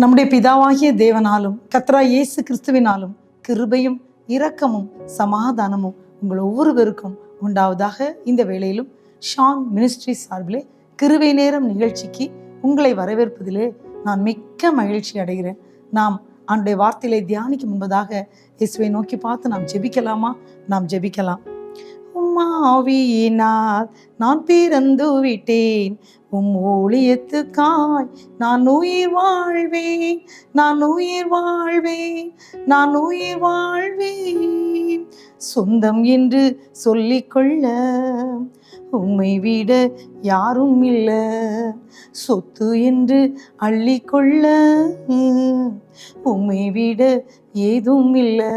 நம்முடைய பிதாவாகிய தேவனாலும் கர்த்தராகிய இயேசு கிறிஸ்துவினாலும் கிருபையும் இரக்கமும் சமாதானமும் உங்கள் ஒவ்வொருவருக்கும் உண்டாவதாக. இந்த வேளையிலும் ஷான் மினிஸ்ட்ரி சார்பிலே கிருபை நேரம் நிகழ்ச்சிக்கு உங்களை வரவேற்பதிலே நான் மிக்க மகிழ்ச்சி அடைகிறேன். நாம் ஆண்டுடைய வார்த்தையை தியானிக்கும் முன்பதாக இயேசுவை நோக்கி பார்த்து நாம் ஜெபிக்கலாமா? நாம் ஜெபிக்கலாம். ஆவியினால் நான் பிறந்து விட்டேன், ஊழியத்துக்காய் நான் உயிர் வாழ்வேன், நான் உயிர் வாழ்வேன், நான் உயிர் வாழ்வேன். சொந்தம் என்று சொல்லிக்கொள்ள உம்மை விட யாரும் இல்லை, சொத்து என்று அள்ளிக்கொள்ள உம்மை விட ஏதும் இல்லை.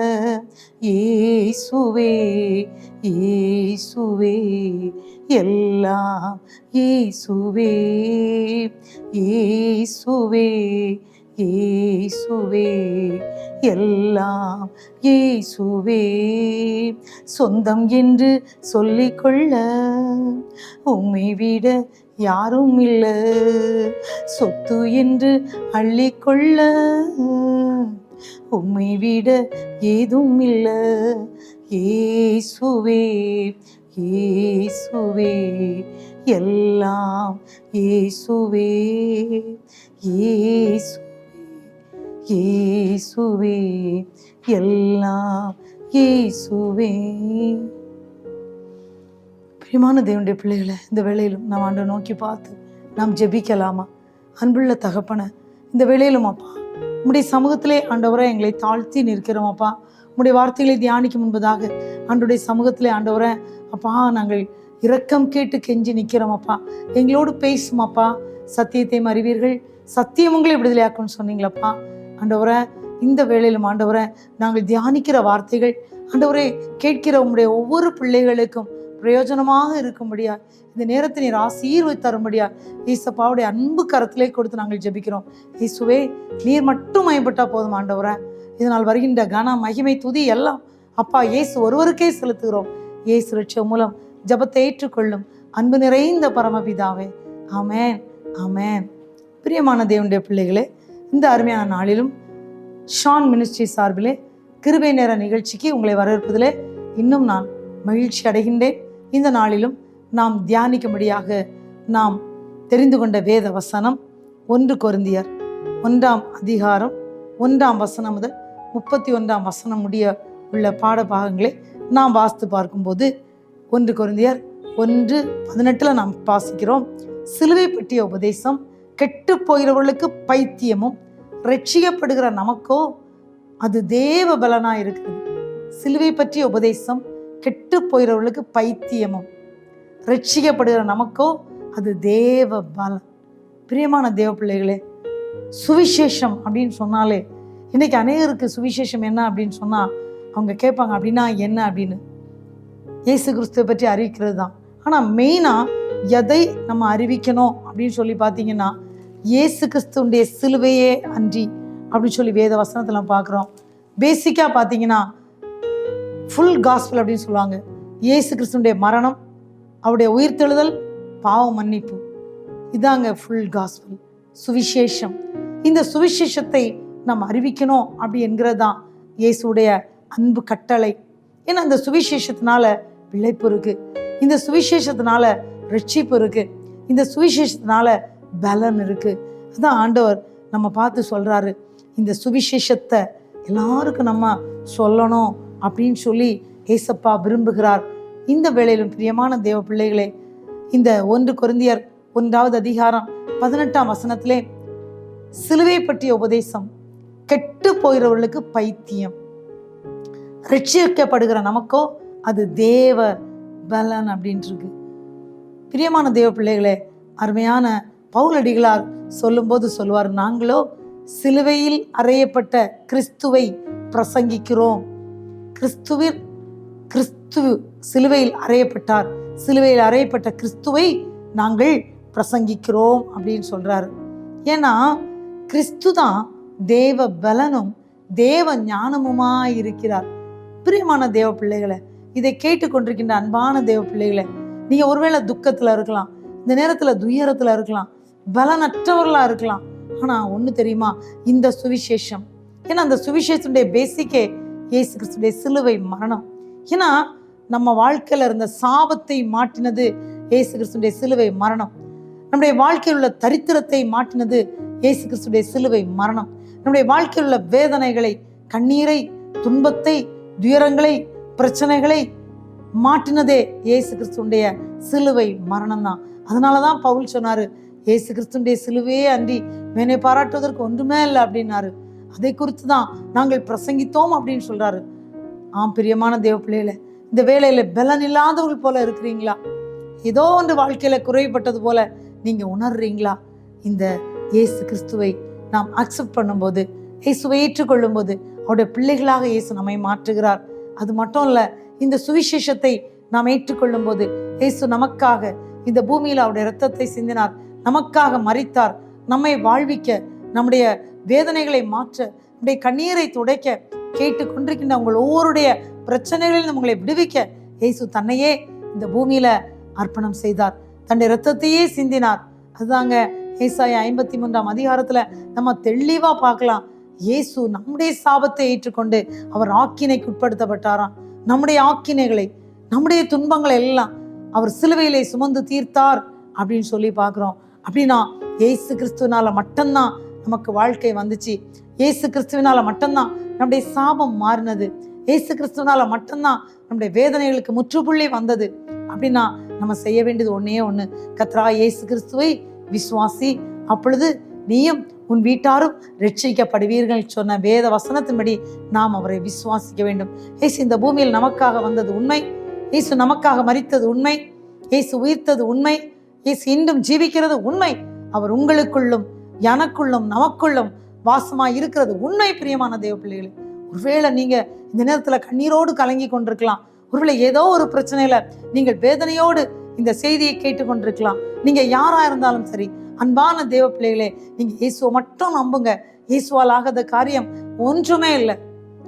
இயேசுவே இயேசுவே எல்லாம் இயேசுவே, இயேசுவே இயேசுவே எல்லாம் இயேசுவே. சொந்தம் என்று சொல்லிக்கொள்ள உம்மை விட யாரும் இல்லை, சொத்து என்று அள்ளிக்கொள்ள உம்மை விட ஏதும் இல்லை. இயேசுவே இயேசுவே எல்லாம் இயேசுவே, இயேசுவே இயேசுவே எல்லாம் இயேசுவே. பிரியமான தேவனுடைய பிள்ளைகளை, இந்த வேளையிலும் நாம் ஆண்டவரை நோக்கி பார்த்து நாம் ஜெபிக்கலாமா? அன்புள்ள தகப்பனை, இந்த வேளையிலும் அப்பா உம்முடைய சமூகத்திலே ஆண்டவரை எங்களை தாழ்த்தி நிற்கிறோம் அப்பா. உம்முடைய வார்த்தைகளை தியானிக்கும் முன்பதாக ஆண்டவருடைய சமூகத்திலே ஆண்டவரை அப்பா நாங்கள் இரக்கம் கேட்டு கெஞ்சி நிற்கிறோம் அப்பா. எங்களோடு பேசும் அப்பா. சத்தியத்தை அறிவீர்கள், சத்தியம் உங்களை விடுதலையாக்கும்னு சொன்னீங்களப்பா. ஆண்டவரை இந்த வேளையிலும் ஆண்டவரை நாங்கள் தியானிக்கிற வார்த்தைகள் ஆண்டவரை கேட்கிற உம்முடைய ஒவ்வொரு பிள்ளைகளுக்கும் பிரயோஜனமாக இருக்கும்படியா இந்த நேரத்தை நீர் ஆசீர்வதித்து தரும்படியா ஈசப்பாவுடைய அன்பு கரத்திலே கொடுத்து நாங்கள் ஜெபிக்கிறோம். இயேசுவே, நீர் மட்டும் மயப்பட்டா போதும் ஆண்டவரை. இதனால் வருகின்ற கன மகிமை துதி எல்லாம் அப்பா இயேசு ஒருவருக்கே செலுத்துகிறோம். இயேசு ரட்சகர் மூலம் ஜெபத்தை ஏற்றுக்கொள்ளும் அன்பு நிறைந்த பரமபிதாவே, ஆமென் ஆமென். பிரியமான தேவனுடைய பிள்ளைகளே, இந்த அருமையான நாளிலும் ஷான் மினிஸ்ட்ரி சார்பிலே கிருபை நேர நிகழ்ச்சிக்கு உங்களை வரவேற்பதிலே இன்னும் நான் மகிழ்ச்சி அடைகின்றேன். இந்த நாளிலும் நாம் தியானிக்கும்படியாக நாம் தெரிந்து கொண்ட வேத வசனம் 1 கொரிந்தியர் 1ஆம் அதிகாரம் 1ஆம் வசனம் முதல் 31ஆம் வசனம் முடிய உள்ள பாட பாகங்களை நாம் வாசித்து பார்க்கும்போது 1 கொரிந்தியர் 1:18 நாம் வாசிக்கிறோம். சிலுவை பற்றிய உபதேசம் கெட்டு போகிறவர்களுக்கு பைத்தியமும், ரட்சிக்கப்படுகிற நமக்கோ அது தேவ பலனாக இருக்குது. சிலுவை பற்றிய உபதேசம் கெட்டு போகிறவர்களுக்கு பைத்தியமும், ரட்சிக்கப்படுகிற நமக்கோ அது தேவ பலம். பிரியமான தேவ பிள்ளைகளே, சுவிசேஷம் அப்படின்னு சொன்னாலே இன்னைக்கு அநேகருக்கு சுவிசேஷம் என்ன அப்படின்னு சொன்னால் அவங்க கேட்பாங்க, அப்படின்னா என்ன அப்படின்னு. இயேசு கிறிஸ்துவை பற்றி அறிவிக்கிறது தான். ஆனால் மெயினாக எதை நம்ம அறிவிக்கணும் அப்படின்னு சொல்லி பார்த்தீங்கன்னா, இயேசு கிறிஸ்துடைய சிலுவையே அன்றி அப்படின்னு சொல்லி வேத வசனத்தில் நம்ம பார்க்குறோம். பேசிக்காக பார்த்தீங்கன்னா ஃபுல் காஸ்பல் அப்படின்னு சொல்லுவாங்க. இயேசு கிறிஸ்துடைய மரணம், அவருடைய உயிர்த்தெழுதல், பாவ மன்னிப்பு, இதாங்க ஃபுல் காஸ்பல், சுவிசேஷம். இந்த சுவிசேஷத்தை நம்ம அறிவிக்கணும் அப்படி என்கிறது தான் இயேசுடைய அன்பு கட்டளை. ஏன்னா இந்த சுவிசேஷத்தினால பிழைப்பு இருக்குது, இந்த சுவிசேஷத்தினால ரட்சிப்பு இருக்குது, இந்த சுவிசேஷத்தினால பலன் இருக்குது. அதுதான் ஆண்டவர் நம்ம பார்த்து சொல்கிறாரு, இந்த சுவிசேஷத்தை எல்லாருக்கும் நம்ம சொல்லணும் அப்படின்னு சொல்லி ஏசப்பா விரும்புகிறார். இந்த வேளையிலும் பிரியமான தேவ பிள்ளைகளே, இந்த 1 கொரிந்தியர் 1ஆவது அதிகாரம் 18ஆம் வசனத்திலே சிலுவை பற்றிய உபதேசம் கெட்டு போகிறவர்களுக்கு பைத்தியம், ரட்சிக்கப்படுகிற நமக்கோ அது தேவ பலன் அப்படின்ட்டு இருக்கு. பிரியமான தேவ பிள்ளைகளே, அருமையான பவுலடிகளார் சொல்லும்போது சொல்லுவார், நாங்களோ சிலுவையில் அறையப்பட்ட கிறிஸ்துவை பிரசங்கிக்கிறோம். கிறிஸ்து சிலுவையில் அறையப்பட்டார், சிலுவையில் அறையப்பட்ட கிறிஸ்துவை நாங்கள் பிரசங்கிக்கிறோம் அப்படின்னு சொல்றாரு. ஏன்னா கிறிஸ்து தான் தேவ பலனும் தேவ ஞானமுமாய் இருக்கிறார். பிரியமான தேவ பிள்ளைகளை, இதை கேட்டுக்கொண்டிருக்கின்ற அன்பான தேவ பிள்ளைகளை, நீங்க ஒருவேளை துக்கத்துல இருக்கலாம், இந்த நேரத்துல துயரத்துல இருக்கலாம், பலனற்றவர்களா இருக்கலாம். ஆனா ஒண்ணு தெரியுமா, இந்த சுவிசேஷம், ஏன்னா அந்த சுவிசேஷத்துடைய பேசிக்கே இயேசு கிறிஸ்துடைய சிலுவை மரணம். ஏன்னா நம்ம வாழ்க்கையில இருந்த சாபத்தை மாற்றினது இயேசு கிறிஸ்துடைய சிலுவை மரணம். நம்முடைய வாழ்க்கையில் உள்ள தரித்திரத்தை மாற்றினது இயேசு கிறிஸ்துடைய சிலுவை மரணம். நம்முடைய வாழ்க்கையில் உள்ள வேதனைகளை, கண்ணீரை, துன்பத்தை, துயரங்களை, பிரச்சனைகளை மாற்றினதே இயேசு கிறிஸ்துடைய சிலுவை மரணம் தான். அதனாலதான் பவுல் சொன்னாரு, இயேசு கிறிஸ்துடைய சிலுவையே அன்றி மேனை பாராட்டுவதற்கு ஒன்றுமே இல்லை அப்படின்னாரு. அதை குறித்து தான் நாங்கள் பிரசங்கித்தோம் அப்படின்னு சொல்றாரு. பிரியமான தேவ பிள்ளைகள, இந்த வேளையில பலன் இல்லாதவர்கள் போல இருக்கிறீங்களா? ஏதோ ஒன்று வாழ்க்கையில குறைபட்டது போல நீங்க உணர்றீங்களா? இந்த இயேசு கிறிஸ்துவை நாம் அக்செப்ட் பண்ணும்போது, இயேசுவை ஏற்றுக்கொள்ளும் போது அவருடைய பிள்ளைகளாக இயேசு நம்மை மாற்றுகிறார். அது மட்டும் இல்ல, இந்த சுவிசேஷத்தை நாம் ஏற்றுக்கொள்ளும் போது இயேசு நமக்காக இந்த பூமியில் அவருடைய இரத்தத்தை சிந்தினார், நமக்காக மரித்தார், நம்மை வாழ்விக்க, நம்முடைய வேதனைகளை மாற்ற, நம்முடைய கண்ணீரை துடைக்க, கேட்டுக்கொண்டிருக்கின்ற உங்கள் ஒவ்வொருடைய பிரச்சனைகளில் உங்களை விடுவிக்க இயேசு தன்னையே இந்த பூமியில அர்ப்பணம் செய்தார், தன்னுடைய இரத்தத்தையே சிந்தினார். அதுதாங்க ஏசாயா 53ஆம் அதிகாரத்துல நம்ம தெளிவா பார்க்கலாம். இயேசு நம்முடைய சாபத்தை ஏற்றுக்கொண்டு அவர் ஆக்கினைக்கு உட்படுத்தப்பட்டாராம். நம்முடைய ஆக்கினைகளை, நம்முடைய துன்பங்களை எல்லாம் அவர் சிலுவையிலே சுமந்து தீர்த்தார் அப்படின்னு சொல்லி பார்க்கிறோம். அப்படின்னா இயேசு கிறிஸ்துவினால மட்டும்தான் நமக்கு வாழ்க்கை வந்துச்சு. இயேசு கிறிஸ்துவினால மட்டும்தான் நம்முடைய சாபம் மாறினது. இயேசு கிறிஸ்துவினால மட்டும்தான் நம்முடைய வேதனைகளுக்கு முற்றுப்புள்ளி வந்தது. அப்படின்னா நம்ம செய்ய வேண்டியது ஒன்னே ஒண்ணு, கர்த்தராகிய இயேசு கிறிஸ்துவை விசுவாசி, அப்பொழுது நீயும் உன் வீட்டாரும் ரட்சிக்கப்படுவீர்கள் சொன்ன வேத வசனத்தின்படி நாம் அவரை விசுவாசிக்க வேண்டும். இயேசு இந்த பூமியில் நமக்காக வந்தது உண்மை, இயேசு நமக்காக மரித்தது உண்மை, இயேசு உயிர்த்தது உண்மை, இயேசு இன்றும் ஜீவிக்கிறது உண்மை, அவர் உங்களுக்குள்ளும் எனக்குள்ளும் நமக்குள்ளும் வாசமாய் இருக்கிறது உண்மை. பிரியமான தேவ பிள்ளைகளே, ஒருவேளை நீங்க இந்த நேரத்துல கண்ணீரோடு கலங்கி கொண்டிருக்கலாம். ஒருவேளை ஏதோ ஒரு பிரச்சனையில நீங்கள் வேதனையோடு இந்த செய்தியை கேட்டுக்கொண்டிருக்கலாம். நீங்க யாரா இருந்தாலும் சரி, அன்பான தேவ பிள்ளைகளே, நீங்க இயேசுவை மட்டும் நம்புங்க. இயேசுவால் ஆகாத காரியம் ஒன்றுமே இல்லை.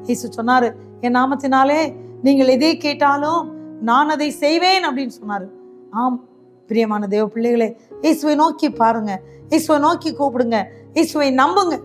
இயேசு சொன்னாரு, என் நாமத்தினாலே நீங்கள் எதை கேட்டாலும் நான் அதை செய்வேன் அப்படின்னு சொன்னாரு. ஆம் பிரியமான தேவ பிள்ளைகளே, இயேசுவை நோக்கி பாருங்க, இயேசுவை நோக்கி கூப்பிடுங்க, இயேசுவை நம்புங்க.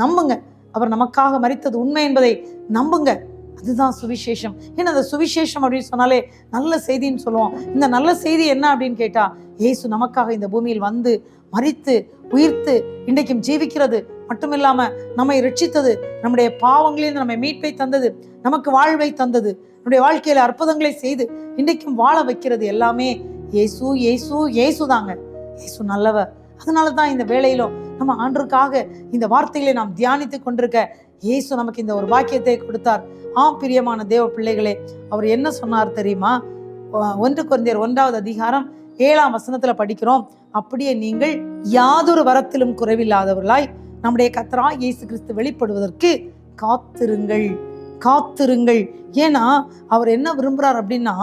நம்புங்க, அவர் நமக்காக மரித்தது உண்மை என்பதை நம்புங்க. அதுதான் சுவிசேஷம். ஏன்னா அந்த சுவிசேஷம் அப்படின்னு சொன்னாலே நல்ல செய்தின்னு சொல்லுவோம். இந்த நல்ல செய்தி என்ன அப்படின்னு கேட்டா, இயேசு நமக்காக இந்த பூமியில் வந்து மரித்து உயிர்த்து இன்றைக்கும் ஜீவிக்கிறது மட்டுமில்லாம நம்மை ரட்சித்தது, நம்முடைய பாவங்களில் நம்மை மீட்பை தந்தது, நமக்கு வாழ்வை தந்தது, நம்முடைய வாழ்க்கையில அற்புதங்களை செய்து இன்றைக்கும் வாழ வைக்கிறது எல்லாமே இயேசு இயேசு இயேசு தாங்க. இயேசு நல்லவர். அதனாலதான் இந்த வேளையிலும் நம்ம ஆண்டவருக்காக இந்த வார்த்தைகளை நாம் தியானித்து கொண்டிருக்க இயேசு நமக்கு இந்த ஒரு வாக்கியத்தை கொடுத்தார். பிரியமான தேவ பிள்ளைகளே, அவர் என்ன சொன்னார் தெரியுமா? 1 கொரிந்தியர் 1ஆம் அதிகாரம் 7ஆம் வசனத்துல படிக்கிறோம், அப்படியே நீங்கள் யாதொரு வரத்திலும் குறைவில்லாதவர்களாய் நம்முடைய கர்த்தராகிய இயேசு கிறிஸ்து வெளிப்படுவதற்கு காத்திருங்கள், காத்திருங்கள். ஏன்னா அவர் என்ன விரும்புறார் அப்படின்னா,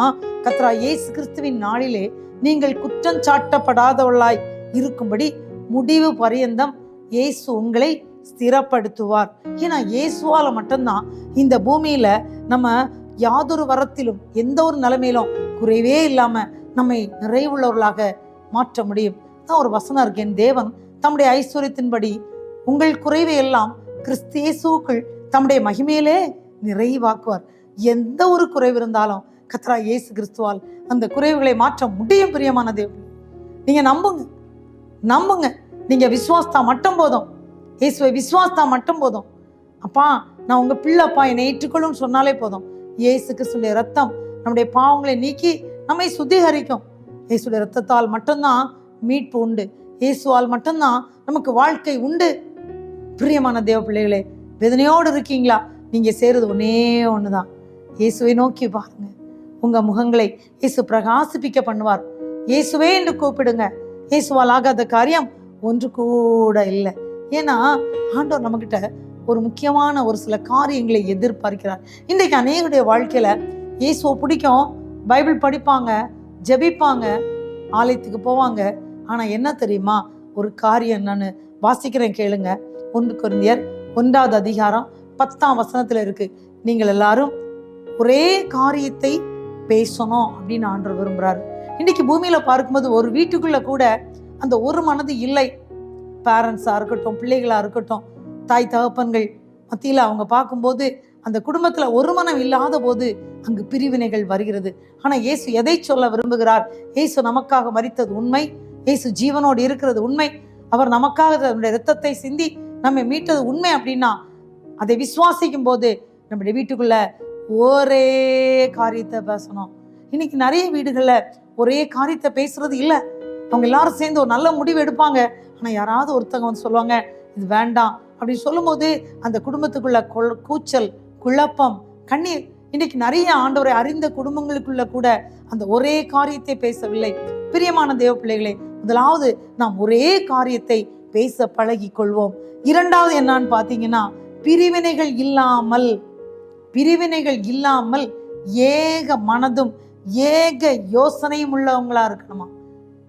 கர்த்தராகிய இயேசு கிறிஸ்துவின் நாளிலே நீங்கள் குற்றம் சாட்டப்படாதவர்களாய் இருக்கும்படி முடிவு பரியந்தம் இயேசு உங்களை ஸ்திரப்படுத்துவார். ஏன்னா இயேசுவால மட்டும்தான் இந்த பூமியில நம்ம யாதொரு வரத்திலும் எந்த ஒரு நிலைமையிலும் குறைவே இல்லாம நம்மை நிறைவுள்ளவர்களாக மாற்ற முடியும். தான் ஒரு வசனம் இருக்கு, என் தேவன் தம்முடைய ஐஸ்வர்யத்தின்படி உங்கள் குறைவை எல்லாம் கிறிஸ்து இயேசுவுக்குள் தம்முடைய மகிமையிலே நிறைவாக்குவார். எந்த ஒரு குறைவு இருந்தாலும் கர்த்தராகிய இயேசு கிறிஸ்துவால் அந்த குறைவுகளை மாற்ற முடியும். பிரியமான தேவன், நீங்க நம்புங்க, நம்புங்க. நீங்க விசுவாசத்தா மட்டும் போதும், இயேசுவை விசுவாசத்தா மட்டும் போதும். அப்பா நான் உங்க பிள்ளைப்பா, என்னை ஏற்றுக்கொள்ளும் சொன்னாலே போதும். இயேசு கிறிஸ்துடைய ரத்தம் நம்முடைய பாவங்களை நீக்கி நம்மை சுத்திகரிக்கும். இயேசுடைய ரத்தத்தால் மட்டும்தான் மீட்பு உண்டு, இயேசுவால் மட்டும்தான் நமக்கு வாழ்க்கை உண்டு. பிரியமான தேவ பிள்ளைகளே, வேதனையோடு இருக்கீங்களா? நீங்க சேருது ஒன்னே ஒண்ணுதான், இயேசுவை நோக்கி பாருங்க. உங்க முகங்களை இயேசு பிரகாசிப்பிக்க பண்ணுவார். இயேசுவே என்று கூப்பிடுங்க. இயேசுவால் ஆகாத காரியம் ஒன்று கூட இல்லை. ஏன்னா ஆண்டவர் நம்மகிட்ட ஒரு முக்கியமான ஒரு சில காரியங்களை எதிர்பார்க்கிறார். இன்றைக்கு அநேகருடைய வாழ்க்கையில இயேசுவை பிடிக்கும், பைபிள் படிப்பாங்க, ஜெபிப்பாங்க, ஆலயத்துக்கு போவாங்க. ஆனா என்ன தெரியுமா ஒரு காரியம் என்னன்னு வாசிக்கிறேன் கேளுங்க. 1 கொரிந்தியர் 1ஆம் அதிகாரம் 10ஆம் வசனத்துல இருக்கு, நீங்கள் எல்லாரும் ஒரே காரியத்தை பேசணும் அப்படின்னு ஆண்டவர் விரும்புறாரு. இன்னைக்கு பூமியில பார்க்கும்போது ஒரு வீட்டுக்குள்ள கூட அந்த ஒரு மனது இல்லை. பேரண்ட்ஸாக இருக்கட்டும், பிள்ளைகளாக இருக்கட்டும், தாய் தகப்பன்கள் மத்தியில் அவங்க பார்க்கும்போது அந்த குடும்பத்தில் ஒரு மனம் இல்லாத போது அங்கு பிரிவினைகள் வருகிறது. ஆனால் இயேசு எதை சொல்ல விரும்புகிறார்? இயேசு நமக்காக மரித்தது உண்மை, இயேசு ஜீவனோடு இருக்கிறது உண்மை, அவர் நமக்காக தன்னுடைய இரத்தத்தை சிந்தி நம்மை மீட்டது உண்மை. அப்படின்னா அதை விசுவாசிக்கும் போது நம்முடைய வீட்டுக்குள்ள ஒரே காரியத்தை பேசணும். இன்னைக்கு நிறைய வீடுகளில் ஒரே காரியத்தை பேசுறது இல்லை. அவங்க எல்லாரும் சேர்ந்து ஒரு நல்ல முடிவு எடுப்பாங்க, ஆனால் யாராவது ஒருத்தவங்க வந்து சொல்லுவாங்க இது வேண்டாம் அப்படின்னு சொல்லும்போது அந்த குடும்பத்துக்குள்ள கூச்சல், குழப்பம், கண்ணீர். இன்னைக்கு நிறைய ஆண்டவரை அறிந்த குடும்பங்களுக்குள்ள கூட அந்த ஒரே காரியத்தை பேசவில்லை. பிரியமான தேவ பிள்ளைகளே, முதலாவது நாம் ஒரே காரியத்தை பேச பழகி கொள்வோம். இரண்டாவது என்னன்னு பார்த்தீங்கன்னா, பிரிவினைகள் இல்லாமல் ஏக மனதும் ஏக யோசனையும் உள்ளவங்களா இருக்கணுமா?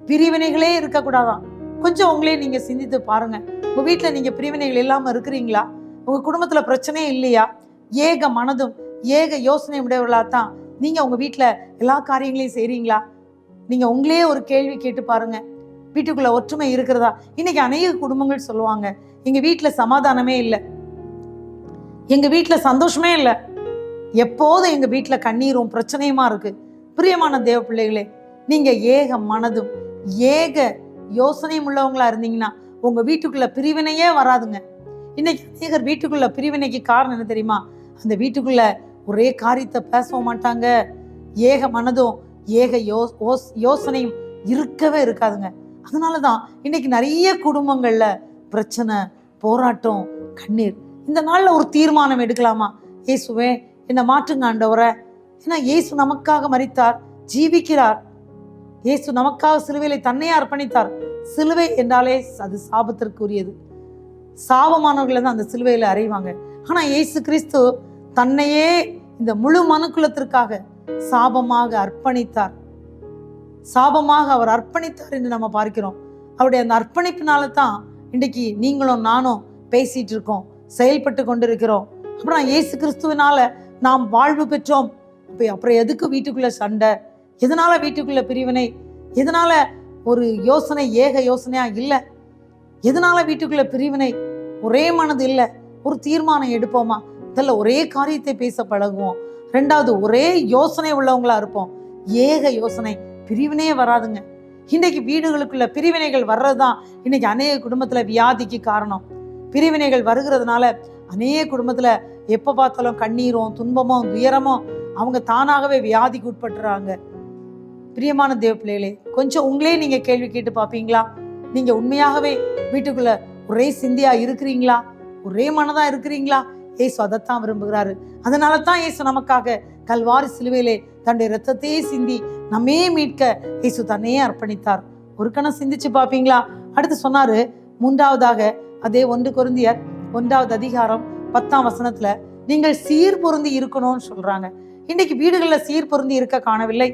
பிரிவினைகளே இருக்கக்கூடாதான். கொஞ்சம் உங்களே நீங்க சிந்தித்து பாருங்க. உங்க வீட்டுல நீங்க பிரிவினைகள் இல்லாம இருக்கிறீங்களா? உங்க குடும்பத்துல பிரச்சனையே இல்லையா? ஏக மனதும் ஏக யோசனை உடையவர்களா தான் நீங்க உங்க வீட்டுல எல்லா காரியங்களையும் செய்றீங்களா? நீங்க உங்களே ஒரு கேள்வி கேட்டு பாருங்க. வீட்டுக்குள்ள ஒற்றுமை இருக்கிறதா? இன்னைக்கு அநேக குடும்பங்கள் சொல்லுவாங்க, எங்க வீட்டுல சமாதானமே இல்லை, எங்க வீட்டுல சந்தோஷமே இல்லை, எப்போதும் எங்க வீட்டுல கண்ணீரும் பிரச்சனையுமா இருக்கு. பிரியமான தேவ பிள்ளைகளே, நீங்க ஏக மனதும் ஏக யோசனையும் உள்ளவங்களா இருந்தீங்கன்னா உங்க வீட்டுக்குள்ள பிரிவினையே வராதுங்க. இன்னைக்கு அநேகர் வீட்டுக்குள்ள பிரிவினைக்கு காரணம் என்ன தெரியுமா? அந்த வீட்டுக்குள்ள ஒரே காரியத்தை பேசவும் மாட்டாங்க. ஏக மனதும் ஏக யோசனையும் இருக்கவே இருக்காதுங்க. அதனாலதான் இன்னைக்கு நிறைய குடும்பங்கள்ல பிரச்சனை, போராட்டம், கண்ணீர். இந்த நாள்ல ஒரு தீர்மானம் எடுக்கலாமா? இயேசுவே என்னை மாற்றுங்க ஆண்டவரே. ஏன்னா இயேசு நமக்காக மரித்தார், ஜீவிக்கிறார். இயேசு நமக்காக சிலுவையிலே தன்னையே அர்ப்பணித்தார். சிலுவை என்றாலே அது சாபத்திற்குரியது. சாபமானவர்களை தான் அந்த சிலுவையில அறைவாங்க. ஆனா இயேசு கிறிஸ்து தன்னையே இந்த முழு மனுக்குலத்திற்காக சாபமாக அவர் அர்ப்பணித்தார் என்று நம்ம பார்க்கிறோம். அவருடைய அந்த அர்ப்பணிப்பினால தான் இன்றைக்கு நீங்களும் நானும் பேசிட்டு இருக்கோம், செயல்பட்டு கொண்டிருக்கிறோம். அப்புறம் இயேசு கிறிஸ்துவினால நாம் வாழ்வு பெற்றோம். அப்புறம் எதுக்கு வீட்டுக்குள்ள சண்டை? எதனால வீட்டுக்குள்ள பிரிவினை? எதனால ஒரு யோசனை ஏக யோசனையா இல்லை? எதனால வீட்டுக்குள்ள பிரிவினை? ஒரே மனது இல்லை. ஒரு தீர்மானம் எடுப்போமா? இதெல்லாம் ஒரே காரியத்தை பேச பழகுவோம். ரெண்டாவது, ஒரே யோசனை உள்ளவங்களா இருப்போம். ஏக யோசனை, பிரிவினையே வராதுங்க. இன்னைக்கு வீடுகளுக்குள்ள பிரிவினைகள் வர்றதுதான் இன்னைக்கு அநேக குடும்பத்துல வியாதிக்கு காரணம். பிரிவினைகள் வருகிறதுனால அநேக குடும்பத்துல எப்ப பார்த்தாலும் கண்ணீரும் துன்பமும் துயரமும், அவங்க தானாகவே வியாதிக்கு உட்பட்டுறாங்க. பிரியமான தேவ பிள்ளைகளே, கொஞ்சம் உங்களே நீங்க கேள்வி கேட்டு பார்ப்பீங்களா? நீங்க உண்மையாகவே வீட்டுக்குள்ள ஒரே சிந்தியா இருக்கிறீங்களா? ஒரே மனதா இருக்கிறீங்களா? இயேசு அதைத்தான் விரும்புகிறாரு. அதனால தான் இயேசு நமக்காக கல்வாரி சிலுவையிலே தன்னுடைய இரத்தத்தையே சிந்தி நம்மே மீட்க இயேசு தன்னையே அர்ப்பணித்தார். ஒரு கணம் சிந்திச்சு பார்ப்பீங்களா? அடுத்து சொன்னாரு, மூன்றாவதாக அதே 1 கொரிந்தியர் 1வது அதிகாரம் 10ஆம் வசனத்துல நீங்கள் சீர் பொருந்தி இருக்கணும்னு சொல்றாங்க. இன்னைக்கு வீடுகளில் சீர் பொருந்தி இருக்க காணவில்லை.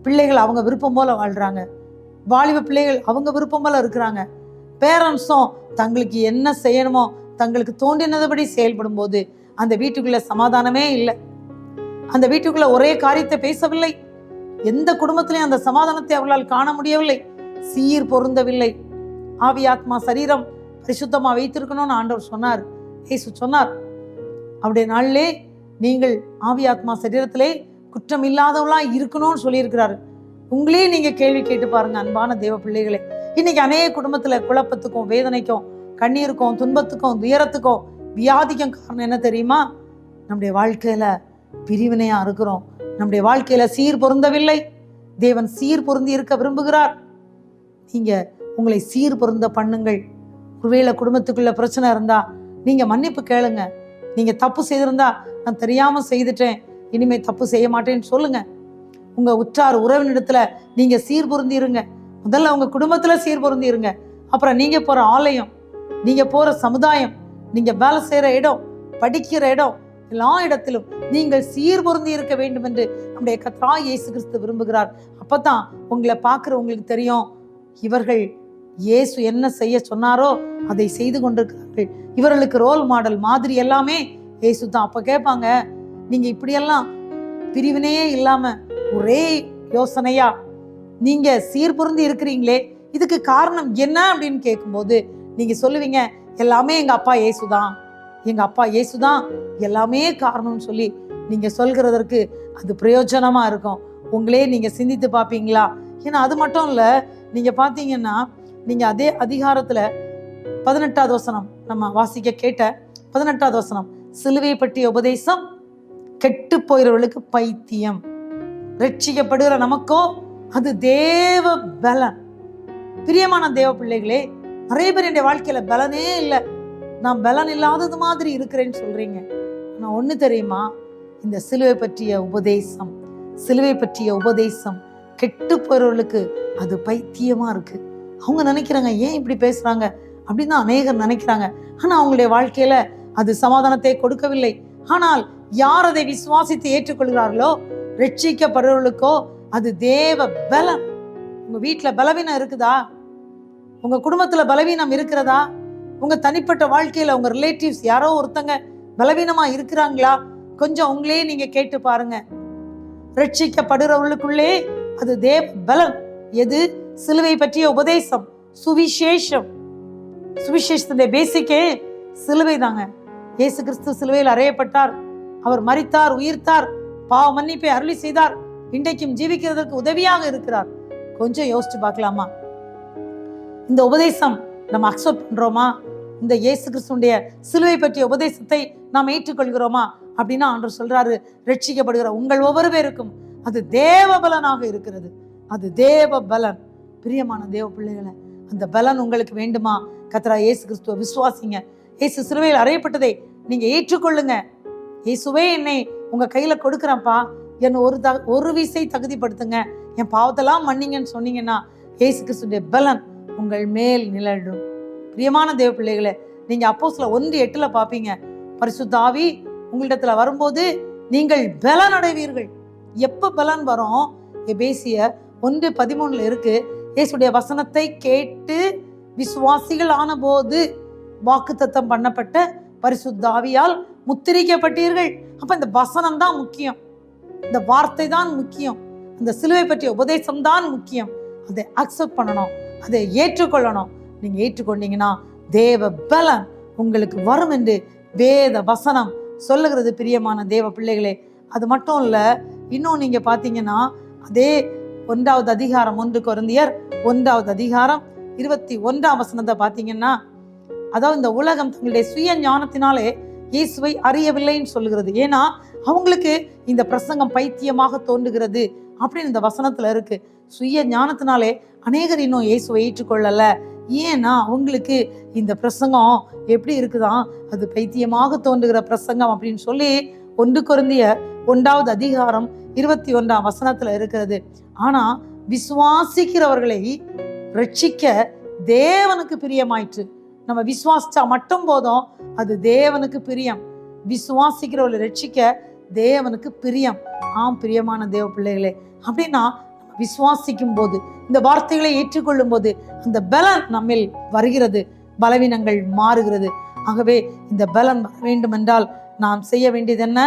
பிள்ளைகள் அவங்க விருப்பம் போல வாழ்றாங்க. வாலிப பிள்ளைகள் அவங்க விருப்பம் போல இருக்கிறாங்க. பேரண்ட்ஸும் தங்களுக்கு என்ன செய்யணுமோ தங்களுக்கு தோன்றினதுபடி செயல்படும் போது அந்த வீட்டுக்குள்ள சமாதானமே இல்லை. அந்த வீட்டுக்குள்ள ஒரே காரியத்தை பேசவில்லை. எந்த குடும்பத்திலையும் அந்த சமாதானத்தை அவர்களால் காண முடியவில்லை. சீர் பொருந்தவில்லை. ஆவி ஆத்மா சரீரம் பரிசுத்தமா வைத்திருக்கணும்னு ஆண்டவர் சொன்னார், இயேசு சொன்னார். அவருடைய நாளிலே நீங்கள் ஆவி ஆத்மா சரீரத்திலே குற்றம் இல்லாதவளா இருக்கணும்னு சொல்லியிருக்கிறாரு. உங்களே நீங்க கேள்வி கேட்டு பாருங்க அன்பான தேவ பிள்ளைகளே. இன்னைக்கு அநேக குடும்பத்துல குழப்பத்துக்கும் வேதனைக்கும் கண்ணீருக்கும் துன்பத்துக்கும் துயரத்துக்கும் வியாதிக்கும் காரணம் என்ன தெரியுமா? நம்முடைய வாழ்க்கையில பிரிவினையா இருக்கிறோம். நம்முடைய வாழ்க்கையில சீர் பொருந்தவில்லை. தேவன் சீர் பொருந்தி இருக்க விரும்புகிறார். நீங்க உங்களை சீர் பொருந்த பண்ணுங்கள். ஒருவேளை குடும்பத்துக்குள்ள பிரச்சனை இருந்தா நீங்க மன்னிப்பு கேளுங்க. நீங்க தப்பு செய்திருந்தா நான் தெரியாம செய்துட்டேன், இனிமே தப்பு செய்ய மாட்டேன்னு சொல்லுங்க. உங்க உற்றார் உறவினிடத்துல நீங்க சீர் பொருந்தி இருங்க. முதல்ல உங்க குடும்பத்துல சீர் பொருந்தி இருங்க. அப்புறம் நீங்க போற ஆலயம், நீங்க போற சமுதாயம், நீங்க வேலை செய்யற இடம், படிக்கிற இடம், எல்லா இடத்திலும் நீங்கள் சீர் பொருந்தி இருக்க வேண்டும் என்று நம்முடைய கர்த்தராகிய இயேசு கிறிஸ்து விரும்புகிறார். அப்பதான் உங்களை பார்க்கிறவங்களுக்கு தெரியும், இவர்கள் இயேசு என்ன செய்ய சொன்னாரோ அதை செய்து கொண்டிருக்கிறார்கள். இவர்களுக்கு ரோல் மாடல் மாதிரி எல்லாமே இயேசு தான். அப்ப கேட்பாங்க, நீங்க இப்படியெல்லாம் பிரிவினையே இல்லாம ஒரே யோசனையா நீங்க சீர் பொருந்தி இருக்கிறீங்களே, இதுக்கு காரணம் என்ன அப்படின்னு கேட்கும்போது நீங்க சொல்லுவீங்க, எல்லாமே எங்க அப்பா இயேசுதான், எங்க அப்பா இயேசுதான் எல்லாமே காரணம்னு சொல்லி நீங்க சொல்கிறதற்கு அது பிரயோஜனமா இருக்கும். உங்களே நீங்க சிந்தித்து பார்ப்பீங்களா? ஏன்னா அது மட்டும் இல்ல, நீங்க பார்த்தீங்கன்னா நீங்க அதே அதிகாரத்துல 18வது வசனம் நம்ம வாசிக்க கேட்ட 18வது வசனம், சிலுவை பற்றிய உபதேசம் கெட்டு போகிறவர்களுக்கு பைத்தியம், ரட்சிக்கப்படுகிற நமக்கோ அது தேவ பலன். பிரியமான தேவ பிள்ளைகளே, நிறைய பேர் என்னுடைய வாழ்க்கையில பலனே இல்லை, நான் பலன் இல்லாதது மாதிரி இருக்கிறேன்னு சொல்றீங்க. ஆனா ஒண்ணு தெரியுமா, இந்த சிலுவை பற்றிய உபதேசம், சிலுவை பற்றிய உபதேசம் கெட்டு போறவர்களுக்கு அது பைத்தியமா இருக்கு. அவங்க நினைக்கிறாங்க, ஏன் இப்படி பேசுறாங்க அப்படின்னு அநேகர் நினைக்கிறாங்க. ஆனா அவங்களுடைய வாழ்க்கையில அது சமாதானத்தை கொடுக்கவில்லை. ஆனால் யார் அதை விசுவாசித்து ஏற்றுக்கொள்கிறார்களோ, ரட்சிக்கப்படுறவர்களுக்கோ அது தேவ பலன். உங்க வீட்டுல பலவீனம் இருக்குதா? உங்க குடும்பத்துல பலவீனம் இருக்கிறதா? உங்க தனிப்பட்ட வாழ்க்கையில உங்க ரிலேட்டிவ்ஸ் யாரோ ஒருத்தங்க பலவீனமா இருக்கிறாங்களா? கொஞ்சம் உங்களே நீங்க கேட்டு பாருங்க. ரட்சிக்கப்படுறவர்களுக்குள்ளே அது தேவ பலன். எது? சிலுவை பற்றிய உபதேசம், சுவிசேஷம். சுவிசேஷத்துடைய பேசிக்கே சிலுவை தாங்க. இயேசு கிறிஸ்து சிலுவையில் அறையப்பட்டார், அவர் மரித்தார், உயிர்த்தார், பாவ மன்னிப்பை அருளி செய்தார், இன்றைக்கும் ஜீவிக்கிறதற்கு உதவியாக இருக்கிறார். கொஞ்சம் யோசிச்சு பார்க்கலாமா? இந்த உபதேசம் நம்ம அக்செப்ட் பண்றோமா? இந்த இயேசு கிறிஸ்துடைய சிலுவை பற்றிய உபதேசத்தை நாம் ஏற்றுக்கொள்கிறோமா? அப்படின்னா ஆண்டவர் சொல்றாரு, ரட்சிக்கப்படுகிற உங்கள் ஒவ்வொரு பேருக்கும் அது தேவ பலனாக இருக்கிறது. அது தேவ பலன். பிரியமான தேவ பிள்ளைகளை, அந்த பலன் உங்களுக்கு வேண்டுமா? கர்த்தராகிய இயேசு கிறிஸ்துவை விசுவாசிங்க. இயேசு சிலுவையில் அறையப்பட்டதை நீங்க ஏற்றுக்கொள்ளுங்க. இயேசுவே என்னை உங்க கையில கொடுக்குறேன்ப்பா, என்னை ஒரு விசை தகுதிப்படுத்துங்க, என் பாவத்தெல்லாம் மன்னிங்கன்னு சொன்னீங்கன்னா இயேசு கிறிஸ்துடைய பலன் உங்கள் மேல் நிழலும். பிரியமான தேவ பிள்ளைகளை, நீங்க அப்போஸ்தலர் 1:8 பார்ப்பீங்க, பரிசுத்த ஆவி உங்களிடத்துல வரும்போது நீங்கள் பலன் அடைவீர்கள். எப்ப பலன் வரும்? எபேசியர் 1:13 இருக்கு, இயேசுடைய வசனத்தை கேட்டு விசுவாசிகள் ஆன போது வாக்குத்தத்தம் பண்ணப்பட்ட பரிசுத்த ஆவியால் முத்திரிக்கப்பட்டீர்கள். அப்ப இந்த வசனம் தான் முக்கியம், இந்த வார்த்தை தான் முக்கியம், இந்த சிலுவை பற்றிய உபதேசம் தான் முக்கியம். அதை அக்செப்ட் பண்ணணும், அதை ஏற்றுக்கொள்ளணும். நீங்க ஏற்றுக்கொண்டீங்கன்னா தேவ பலன் உங்களுக்கு வரும் என்று வேத வசனம் சொல்லுகிறது. பிரியமான தேவ பிள்ளைகளே, அது மட்டும் இல்ல, இன்னும் நீங்க பாத்தீங்கன்னா அதே 1வது அதிகாரம் 1 கொரிந்தியர் 1வது அதிகாரம் 21ஆம் வசனத்தை பாத்தீங்கன்னா, அதாவது இந்த உலகம் தங்களுடைய சுய ஞானத்தினாலே இயேசுவை அறியவில்லைன்னு சொல்லுகிறது. ஏன்னா அவங்களுக்கு இந்த பிரசங்கம் பைத்தியமாக தோன்றுகிறது அப்படின்னு இந்த வசனத்துல இருக்கு. சுய ஞானத்தினாலே அநேகர் இன்னும் இயேசுவை ஏற்றுக்கொள்ளல. ஏன்னா அவங்களுக்கு இந்த பிரசங்கம் எப்படி இருக்குதான், அது பைத்தியமாக தோன்றுகிற பிரசங்கம் அப்படின்னு சொல்லி 1 கொரிந்தியர் 1வது அதிகாரம் 21ஆம் வசனத்துல இருக்கிறது. ஆனா விசுவாசிக்கிறவர்களை ரட்சிக்க தேவனுக்கு பிரியமாயிற்று. நம்ம விசுவாசிச்சா மட்டும் போதும், அது தேவனுக்கு பிரியம். விசுவாசிக்கிறவர்களை ரட்சிக்க தேவனுக்கு பிரியம். ஆம் பிரியமான தேவ பிள்ளைகளே, அப்படின்னா விசுவாசிக்கும் போது, இந்த வார்த்தைகளை ஏற்றுக்கொள்ளும் போது அந்த பலன் நம்மில் வருகிறது, பலவீனங்கள் மாறுகிறது. ஆகவே இந்த பலன் வர வேண்டும் என்றால் நாம் செய்ய வேண்டியது என்ன?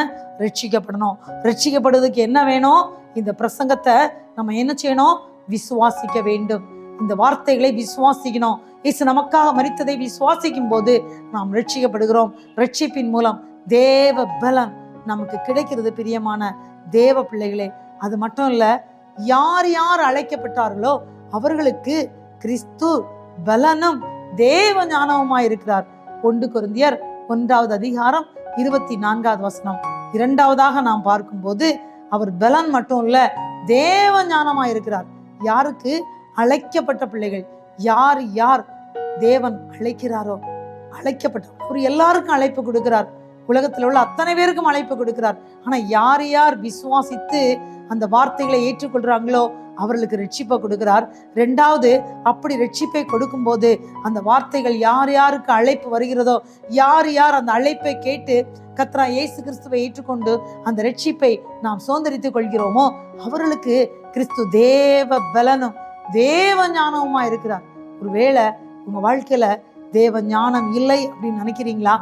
ரட்சிக்கப்படணும். ரட்சிக்கப்படுவதற்கு என்ன வேணும்? இந்த பிரசங்கத்தை நம்ம என்ன செய்யணும்? விசுவாசிக்க வேண்டும். இந்த வார்த்தைகளை விசுவாசிக்கணும். இயேசு நமக்காக மரித்ததை விசுவாசிக்கும் போது நாம் ரட்சிக்கப்படுகிறோம். ரட்சிப்பின் மூலம் தேவ பலன் நமக்கு கிடைக்கிறது. பிரியமான தேவ பிள்ளைகளே, அது மட்டும் இல்ல, யார் யார் அழைக்கப்பட்டார்களோ அவர்களுக்கு கிறிஸ்து பலனும் தேவ ஞானவுமாய் இருக்கிறார். 1 கொரிந்தியர் 1வது அதிகாரம் 24வது வசனம். இரண்டாவதாக நாம் பார்க்கும்போது அவர் பலன் மட்டும் இல்ல, தேவ ஞானமாய் இருக்கிறார். யாருக்கு? அழைக்கப்பட்ட பிள்ளைகள். யார் யார் தேவன் அழைக்கிறாரோ, அழைக்கப்பட்ட அவர் எல்லாருக்கும் அழைப்பு கொடுக்கிறார். உலகத்தில் உள்ள அத்தனை பேருக்கும் அழைப்பு கொடுக்கிறார். ஆனா யார் யார் விசுவாசித்து அந்த வார்த்தைகளை ஏற்றுக்கொள்றாங்களோ அவர்களுக்கு ரட்சிப்பை கொடுக்கிறார். 2வது, அப்படி ரட்சிப்பை கொடுக்கும் போது அந்த வார்த்தைகள் யார் யாருக்கு அழைப்பு வருகிறதோ, யார் யார் அந்த அழைப்பை கேட்டு கர்த்தராகிய இயேசு கிறிஸ்துவை ஏற்றுக்கொண்டு அந்த ரட்சிப்பை நாம் சுதந்தரித்துக் கொள்கிறோமோ அவர்களுக்கு கிறிஸ்து தேவ பலனும் தேவ ஞானவுமா இருக்கிறார். ஒருவேளை உங்க வாழ்க்கையில தேவ ஞானம் இல்லை அப்படின்னு நினைக்கிறீங்களா?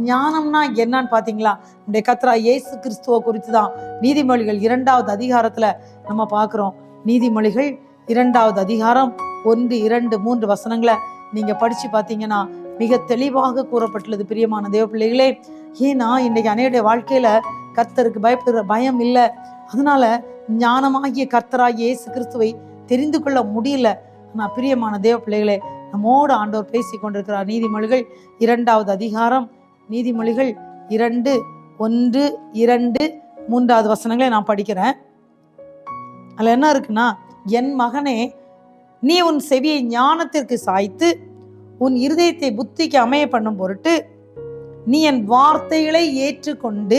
ஞானம்னா என்னன்னு பாத்தீங்களா? நம்முடைய கர்த்தராகிய இயேசு கிறிஸ்துவ குறித்து தான் நீதிமொழிகள் 2வது அதிகாரத்துல நம்ம பார்க்கிறோம். நீதிமொழிகள் 2வது அதிகாரம் 1, 2, 3 வசனங்களை நீங்க படிச்சு பார்த்தீங்கன்னா மிக தெளிவாக கூறப்பட்டுள்ளது. பிரியமான தேவ பிள்ளைகளே, ஏன்னா இன்றைக்கு அநேகருடைய வாழ்க்கையில கர்த்தருக்கு பயப்படுகிற பயம் இல்லை. அதனால ஞானமாகிய கர்த்தராகிய இயேசு கிறிஸ்துவை தெரிந்து கொள்ள முடியல. ஆனால் பிரியமான தேவ பிள்ளைகளே, நம்மோடு ஆண்டவர் பேசி கொண்டிருக்கிறார். நீதிமொழிகள் 2வது அதிகாரம், நீதிமொழிகள் 2, 1, 2, 3வது வசனங்களை நான் படிக்கிறேன். அதில் என்ன இருக்குன்னா, என் மகனே, நீ உன் செவியை ஞானத்திற்கு சாய்த்து உன் இருதயத்தை புத்திக்கு அமைய பண்ணும் பொருட்டு நீ என் வார்த்தைகளை ஏற்றுக்கொண்டு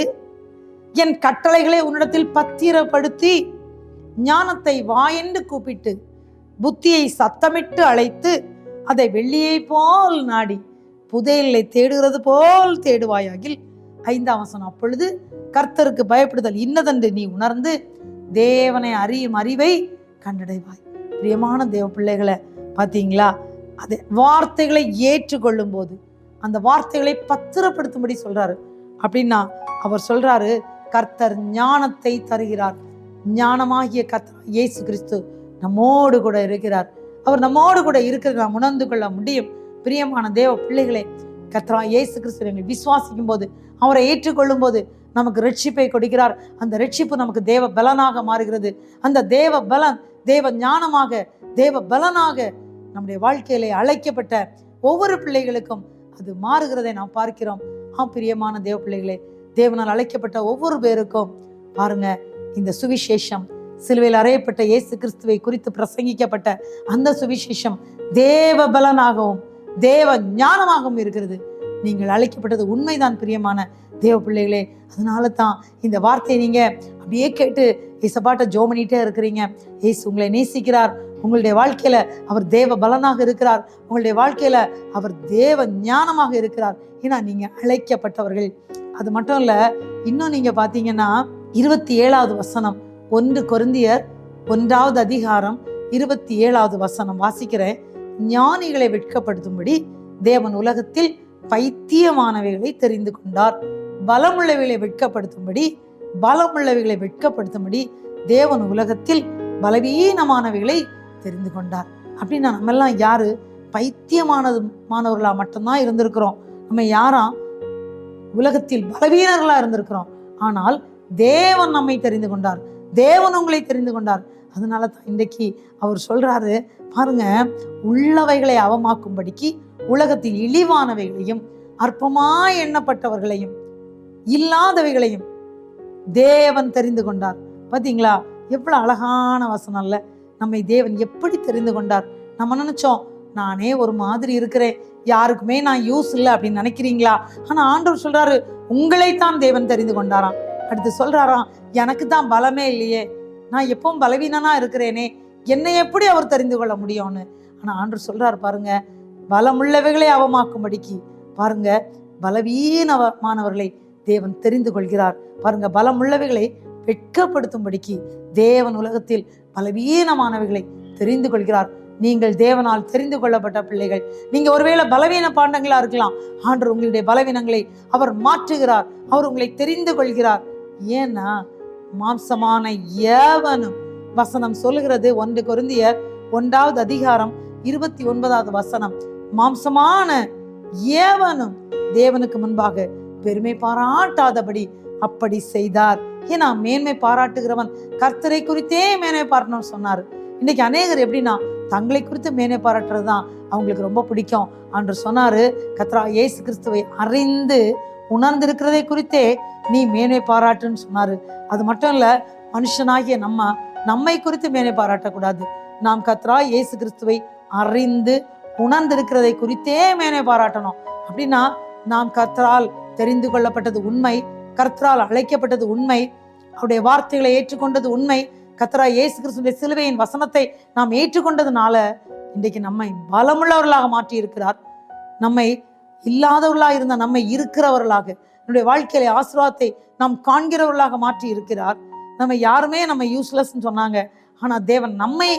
என் கட்டளைகளை உன்னிடத்தில் பத்திரப்படுத்தி ஞானத்தை வாயென்று கூப்பிட்டு புத்தியை சத்தமிட்டு அழைத்து அதை வெள்ளியை போல் நாடி புதையலை தேடுகிறது போல் தேடுவாயாகில். 5ஆம் வசனம், அப்பொழுது கர்த்தருக்கு பயப்படுதல் இன்னதென்று நீ உணர்ந்து தேவனை அறியும் அறிவை கண்டடைவாய். பிரியமான தேவ பிள்ளைகளை பார்த்தீங்களா, அது வார்த்தைகளை ஏற்றுக்கொள்ளும் போது அந்த வார்த்தைகளை பத்திரப்படுத்தும்படி சொல்றாரு. அப்படின்னா அவர் சொல்றாரு, கர்த்தர் ஞானத்தை தருகிறார். ஞானமாகிய கர்த்தர் இயேசு கிறிஸ்து நம்மோடு கூட இருக்கிறார். அவர் நம்மோடு கூட இருக்கிறத நாம் உணர்ந்து கொள்ள முடியும். பிரியமான தேவ பிள்ளைகளே, கர்த்தர் இயேசு கிறிஸ்து நீங்கள் விசுவாசிக்கும் போது, அவரை ஏற்றுக்கொள்ளும் போது நமக்கு ரட்சிப்பை கொடுக்கிறார். அந்த ரட்சிப்பு நமக்கு தேவ பலனாக மாறுகிறது. அந்த தேவ பலன் தேவ ஞானமாக, தேவ பலனாக நம்முடைய வாழ்க்கையிலே அழைக்கப்பட்ட ஒவ்வொரு பிள்ளைகளுக்கும் அது மாறுகிறதை நாம் பார்க்கிறோம். பிரியமான தேவ பிள்ளைகளே, தேவனால் அழைக்கப்பட்ட ஒவ்வொரு பேருக்கும் பாருங்க, இந்த சுவிசேஷம், சிலுவையில் அறையப்பட்ட இயேசு கிறிஸ்துவை குறித்து பிரசங்கிக்கப்பட்ட அந்த சுவிசேஷம் தேவ பலனாகவும் தேவ ஞானமாகவும் இருக்கிறது. நீங்கள் அழைக்கப்பட்டது உண்மைதான் பிரியமான தேவ பிள்ளைகளே. அதனால தான் இந்த வார்த்தையை நீங்க அப்படியே கேட்டு இயேசுபாட்ட ஜெபம் பண்ணிட்டே இருக்கிறீங்க. இயேசு உங்களை நேசிக்கிறார். உங்களுடைய வாழ்க்கையில அவர் தேவ பலனாக இருக்கிறார். உங்களுடைய வாழ்க்கையில அவர் தேவ ஞானமாக இருக்கிறார். ஏன்னா நீங்க அழைக்கப்பட்டவர்கள். அது மட்டும் இல்ல, இன்னும் நீங்க பாத்தீங்கன்னா 27வது வசனம், 1 கொரிந்தியர் 1வது அதிகாரம் 27வது வசனம் வாசிக்கிறேன். ஞானிகளை வெட்கப்படுத்தும்படி தேவன் உலகத்தில் பைத்தியமானவைகளை தெரிந்து கொண்டார். பலமுள்ளவைகளை வெட்கப்படுத்தும்படி தேவன் உலகத்தில் பலவீனமானவைகளை தெரிந்து கொண்டார். அப்படின்னா நம்ம எல்லாம் யாரு? பைத்தியமானவர்களா மட்டும்தான் இருந்திருக்கிறோம். நம்ம யாரா? உலகத்தில் பலவீனர்களா இருந்திருக்கிறோம். ஆனால் தேவன் நம்மை தெரிந்து கொண்டார். தேவன் உங்களை தெரிந்து கொண்டார். அதனால தான் இன்றைக்கு அவர் சொல்றாரு, பாருங்க, உள்ளவைகளை அவமாக்கும்படிக்கு உலகத்தில் இழிவானவைகளையும் அற்பமாய் எண்ணப்பட்டவர்களையும் இல்லாதவைகளையும் தேவன் தெரிந்து கொண்டார். பார்த்தீங்களா, எவ்வளவு அழகான வசனம் இல்ல? நம்மை தேவன் எப்படி தெரிந்து கொண்டார். நம்ம நினைச்சோம், நானே ஒரு மாதிரி இருக்கிறேன், யாருக்குமே நான் யூஸ் இல்லை அப்படின்னு நினைக்கிறீங்களா? ஆனா ஆண்டவர் சொல்றாரு, உங்களைத்தான் தேவன் தெரிந்து கொண்டாராம். அடுத்து சொல்றாராம், எனக்கு தான் பலமே இல்லையே, நான் எப்பவும் பலவீனனா இருக்கிறேனே, என்னை எப்படி அவர் தெரிந்து கொள்ள முடியும்னு. ஆனா ஆண்டவர் சொல்றாரு, பாருங்க, பலமுள்ளவைகளை அவமாக்கும்படிக்கு பாருங்க பலவீனமானவர்களை தேவன் தெரிந்து கொள்கிறார். பாருங்க, பலமுள்ளவைகளை வெட்கப்படுத்தும்படிக்கு தேவன் உலகத்தில் பலவீனமானவைகளை தெரிந்து கொள்கிறார். நீங்கள் தேவனால் தெரிந்து கொள்ளப்பட்ட பிள்ளைகள். நீங்க ஒருவேளை பலவீன பாண்டங்களா இருக்கலாம். ஆண்டவர் உங்களுடைய பலவீனங்களை அவர் மாற்றுகிறார். அவர் உங்களை தெரிந்து கொள்கிறார். ஏன்னா மாம்சமான எவனும், வசனம் சொல்லுகிறது, 1 கொரிந்தியர் 1வது அதிகாரம் 29வது வசனம், மாம்சமான எவனும் தேவனுக்கு முன்பாக பெருமை பாராட்டாதபடி அப்படி செய்தார். ஏன்னா மேன்மை பாராட்டுகிறவன் கர்த்தரை குறித்தே மேன்மை பாராட்டணும்னு சொன்னாரு. இன்னைக்கு அநேகர் எப்படின்னா தங்களை குறித்து மேன்மை பாராட்டுறது தான் அவங்களுக்கு ரொம்ப பிடிக்கும். அன்று சொன்னாரு, கர்த்தரா இயேசு கிறிஸ்துவை அறிந்து உணர்ந்திருக்கிறதை குறித்தே நீ மேன்மை பாராட்டுன்னு சொன்னாரு. அது மட்டும் இல்ல, மனுஷனாகிய நம்மை குறித்து மேன்மை பாராட்டக்கூடாது. நாம் கர்த்தரா இயேசு கிறிஸ்துவை அறிந்து உணர்ந்திருக்கிறதை குறித்தே மேன்மை பாராட்டணும். அப்படின்னா நாம் கர்த்தரால் தெரிந்து கொள்ளப்பட்டது உண்மை, கர்த்தரால் அழைக்கப்பட்டது உண்மை, அவருடைய வார்த்தைகளை ஏற்றுக்கொண்டது உண்மை, கர்த்தரா இயேசு கிறிஸ்துவின் சிலுவையின் வசனத்தை நாம் ஏற்றுக்கொண்டதுனால இன்றைக்கு நம்மை பலமுள்ளவர்களாக மாற்றி இருக்கிறார். நம்மை இல்லாதவர்களாக இருந்த நம்மை இருக்கிறவர்களாக, நம்முடைய வாழ்க்கையில ஆசீர்வாதத்தை நாம் காண்கிறவர்களாக மாற்றி இருக்கிறார். நம்ம யாருமே நம்ம யூஸ்லெஸ் சொன்னாங்க. ஆனா தேவன் நம்மை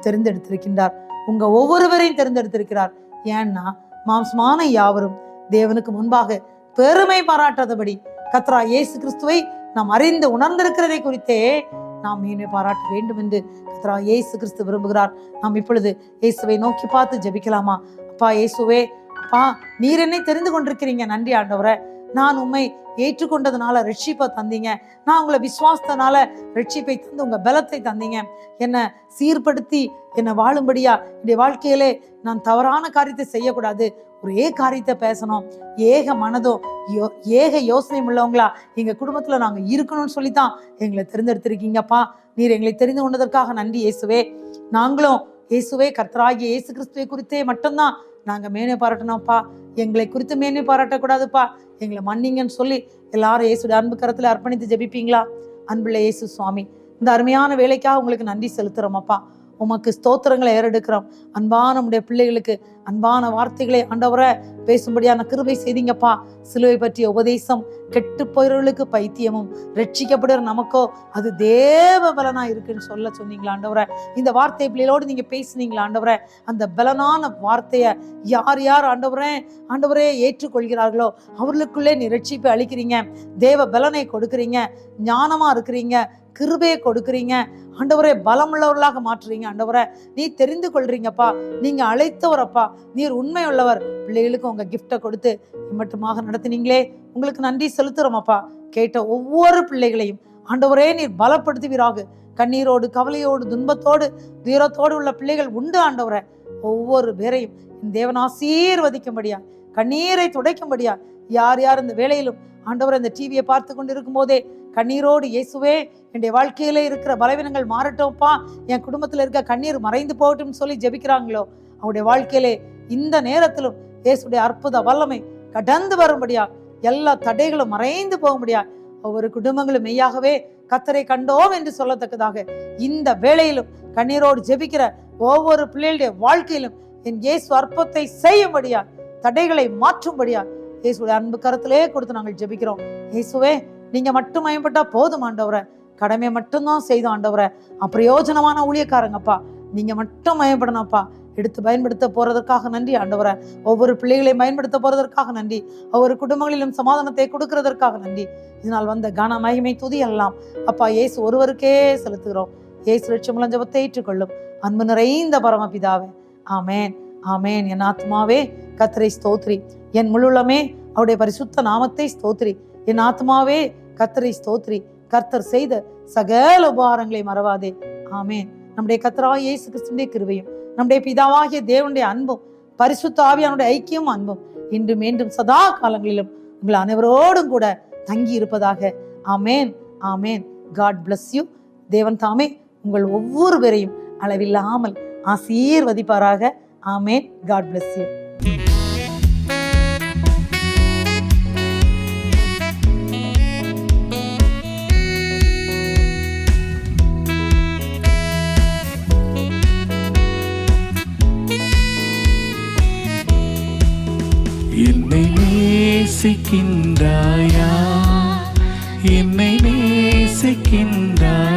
தெரிந்தெடுத்திருக்கின்றார். உங்க ஒவ்வொருவரையும் தெரிந்தெடுத்திருக்கிறார். ஏன்னா மாம்சமான யாவரும் தேவனுக்கு முன்பாக பெருமை பாராட்டாதபடி கர்த்தரா இயேசு கிறிஸ்துவை நாம் அறிந்து உணர்ந்திருக்கிறதை குறித்தே நாம் மேன்மை பாராட்ட வேண்டும் என்று கர்த்தரா இயேசு கிறிஸ்து விரும்புகிறார். நாம் இப்பொழுது இயேசுவை நோக்கி பார்த்து ஜெபிக்கலாமா? அப்பா இயேசுவே, அப்பா நீர் என்னை தெரிந்து கொண்டிருக்கிறீங்க, நன்றி ஆண்டவரே. நான் உம்மை ஏற்றுக்கொண்டதுனால ரட்சிப்பை தந்தீங்க, நான் உங்களை விசுவாசத்தினால ரட்சிப்பை தந்து உங்க பலத்தை தந்தீங்க, என்னை சீர்படுத்தி என்னை வாழும்படியா என்னுடைய வாழ்க்கையிலே நான் தவறான காரியத்தை செய்யக்கூடாது, ஒரே காரியத்தை பேசணும், ஏக மனதும் ஏக யோசனை உள்ளவங்களா எங்க குடும்பத்துல நாங்க இருக்கணும்னு சொல்லித்தான் எங்களை தெரிந்தெடுத்திருக்கீங்கப்பா. நீர் எங்களை தெரிந்து கொண்டதற்காக நன்றி இயேசுவே. நாங்களும் இயேசுவே கர்த்தராகிய இயேசு கிறிஸ்துவை குறித்தே மட்டும்தான் நாங்க மேன்மை பாராட்டணும்ப்பா, எங்களை குறித்து மேன்மை பாராட்டக்கூடாதுப்பா, எங்களை மன்னிங்கன்னு சொல்லி எல்லாரும் இயேசுடைய அன்பு கரத்துல அர்ப்பணித்து ஜெபிப்பீங்களா? அன்புள்ள இயேசு சுவாமி, இந்த அருமையான வேலைக்காக உங்களுக்கு நன்றி செலுத்துறோமப்பா. உமக்கு ஸ்தோத்திரங்களை ஏறெடுக்கிறோம். அன்பான நம்முடைய பிள்ளைகளுக்கு அன்பான வார்த்தைகளை ஆண்டவரை பேசும்படியான கிருபை செய்தீங்கப்பா. சிலுவை பற்றிய உபதேசம் கெட்டு போயவர்களுக்கு பைத்தியமும், ரட்சிக்கப்படுற நமக்கோ அது தேவ பலனா இருக்குன்னு சொல்ல சொன்னீங்களா ஆண்டவரை. இந்த வார்த்தை பிள்ளைகளோடு நீங்க பேசுனீங்களா ஆண்டவரை. அந்த பலனான வார்த்தையை யார் யார் ஆண்டவரே ஏற்றுக்கொள்கிறார்களோ அவர்களுக்குள்ளே நீ ரட்சிப்பை அளிக்கிறீங்க, தேவ பலனை கொடுக்குறீங்க, ஞானமா இருக்கிறீங்க, கிருபையை கொடுக்குறீங்க ஆண்டவரே, பலமுள்ளவர்களாக மாற்றுறீங்க ஆண்டவரை. நீ தெரிந்து கொள்றீங்கப்பா, நீங்க அழைத்தவரப்பா, நீர் உண்மை உள்ளவர். பிள்ளைகளுக்கு உங்க கிஃப்டை கொடுத்து மட்டுமாக நடத்தினீங்களே, உங்களுக்கு நன்றி செலுத்துறோமப்பா. கேட்ட ஒவ்வொரு பிள்ளைகளையும் ஆண்டவரே நீர் பலப்படுத்துவீராக. கண்ணீரோடு கவலையோடு துன்பத்தோடு துயரத்தோடு உள்ள பிள்ளைகள் உண்டு ஆண்டவரை. ஒவ்வொரு பேரையும் தேவன் ஆசீர்வதிக்கும்படியா, கண்ணீரை துடைக்கும்படியா, யார் யார் இந்த வேளையிலும் ஆண்டவரை இந்த டிவியை பார்த்து கொண்டு இருக்கும் போதே கண்ணீரோடு இயேசுவே என்னுடைய வாழ்க்கையில இருக்கிற பலவீனங்கள் மாறட்டும்ப்பா, என் குடும்பத்துல இருக்க கண்ணீர் மறைந்து போகட்டும் சொல்லி ஜெபிக்கிறாங்களோ அவருடைய வாழ்க்கையிலே இந்த நேரத்திலும் இயேசுடைய அற்புத வல்லமை கடந்து வரும்படியா, எல்லா தடைகளும் மறைந்து போகும்படியா, ஒவ்வொரு குடும்பங்களும் மெய்யாகவே கர்த்தரை கண்டோம் என்று சொல்லத்தக்கதாக இந்த வேளையிலும் கண்ணீரோடு ஜெபிக்கிற ஒவ்வொரு பிள்ளைகளுடைய வாழ்க்கையிலும் என் இயேசு அற்புதத்தை செய்யும்படியா, தடைகளை மாற்றும்படியா இயேசுடைய அன்பு கரத்திலே கொடுத்து நாங்கள் ஜெபிக்கிறோம். இயேசுவே நீங்க மட்டும் மயம்பட்டா போதும் ஆண்டவரை, கடமையை மட்டும்தான் செய்தோம் ஆண்டவரை. அப்பிரயோஜனமான ஊழியக்காரங்கப்பா, நீங்க மட்டும் மயப்படணும்ப்பா. எடுத்து பயன்படுத்த போறதற்காக நன்றி ஆண்டவரை. ஒவ்வொரு பிள்ளைகளையும் பயன்படுத்த போறதற்காக நன்றி. ஒவ்வொரு குடும்பங்களிலும் சமாதானத்தை கொடுக்கறதற்காக நன்றி. இதனால் வந்த கன மகிமை துதி எல்லாம் அப்பா இயேசு ஒருவருக்கே செலுத்துகிறோம். இயேசு லட்சமுள்ள ஜெபத்தை ஏற்றுக்கொள்ளும் அன்பு நிறைந்த பரமபிதாவே. ஆமேன் ஆமேன். என் ஆத்மாவே கர்த்தரை ஸ்தோத்ரி, என் முழுலமே அவருடைய பரிசுத்த நாமத்தை ஸ்தோத்ரி. என் ஆத்மாவே கர்த்தரை ஸ்தோத்ரி, கர்த்தர் செய்த சகல உபகாரங்களை மறவாதே. ஆமேன். நம்முடைய கர்த்தராகிய இயேசு கிறிஸ்துவினுடைய கிருபையும், நம்முடைய பிதாவாகிய தேவனுடைய அன்பும், பரிசுத்த ஆவியானுடைய ஐக்கியம் அன்பும் இன்று மீண்டும் சதா காலங்களிலும் உங்கள் அனைவரோடும் கூட தங்கி இருப்பதாக. ஆமேன் ஆமேன். God bless you. தேவன் தாமே உங்கள் ஒவ்வொரு பேரையும் அளவில்லாமல் ஆசீர்வதிப்பாராக. ஆமேன். God bless you. என்னை நேசிக்கின்றாயா, என்னை நேசிக்கின்றாயா,